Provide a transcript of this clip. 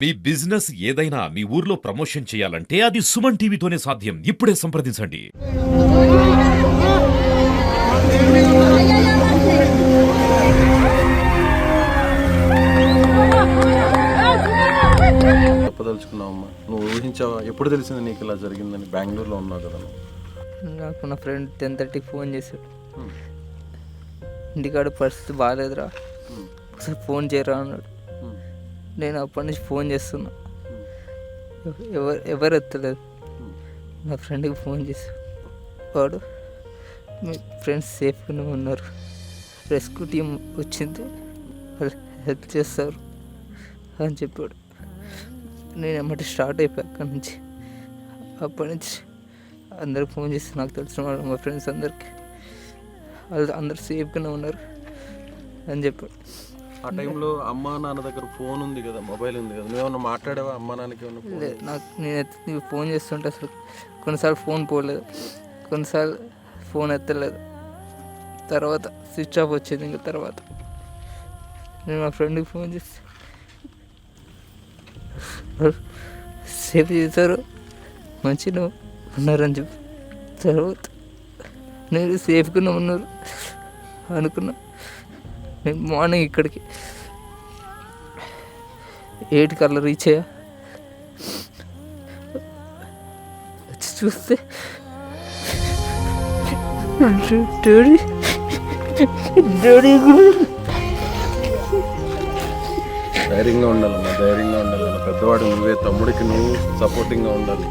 మీ business ఏదైనా మీ ఊర్లో promotion చేయాలంటే అది సుమన్ టీవీతోనే సాధ్యం. ఇప్పుడే సంప్రదించండి. చెప్పదలుచుకున్నావమ్మా, నువ్వు ఊహించావా? ఎప్పుడు తెలిసింది నీకు ఇలా జరిగిందని? బెంగళూరులో ఉన్నావు కదా నువ్వు. నాకు నా ఫ్రెండ్ 10:30కి ఫోన్ చేశాడు. ఇంటికాడ పరిస్థితి బాగాలేదురా, ఒకసారి ఫోన్ చేయరా అన్నాడు. నేను అప్పటి నుంచి ఫోన్ చేస్తున్నా, ఎవరు ఎత్తలేదు. నా ఫ్రెండ్కి ఫోన్ చేశాడు. వాడు మీ ఫ్రెండ్స్ సేఫ్గానే ఉన్నారు, రెస్క్యూ టీం వచ్చింది, వాళ్ళు హెల్ప్ చేస్తారు అని చెప్పాడు. నేను ఎమ్మటి స్టార్ట్ అయిపోయా అక్కడి నుంచి. అప్పటి నుంచి అందరికి ఫోన్ చేసి నాకు తెలిసిన వాళ్ళు మా ఫ్రెండ్స్ అందరికి వాళ్ళు అందరు సేఫ్గానే ఉన్నారు అని చెప్పాడు. ఆ టైంలో అమ్మా నాన్న దగ్గర ఫోన్ ఉంది కదా, మొబైల్ ఉంది కదా, నువ్వేమన్నా మాట్లాడావా అమ్మా నాన్నకి? లేదు, నేను ఫోన్ చేస్తుంటే అసలు కొన్నిసార్లు ఫోన్ పోలేదు, కొన్నిసార్లు ఫోన్ ఎత్తలేదు. తర్వాత స్విచ్ ఆఫ్ వచ్చింది. ఇంకా తర్వాత నేను మా ఫ్రెండ్కి ఫోన్ చేసి సేఫ్ చేశారు, మంచిగా ఉన్నారని చెప్పి. తర్వాత నేను సేఫ్గానే ఉన్నారు అనుకున్నా. నేను మార్నింగ్ ఇక్కడికి 8 రీచ్ అయ్యా. వచ్చి చూస్తే ధైర్యంగా ఉండాలమ్మా, ధైర్యంగా ఉండాలన్న. పెద్దవాడు నువ్వే, తమ్ముడికి నువ్వు సపోర్టింగ్గా ఉండాలి.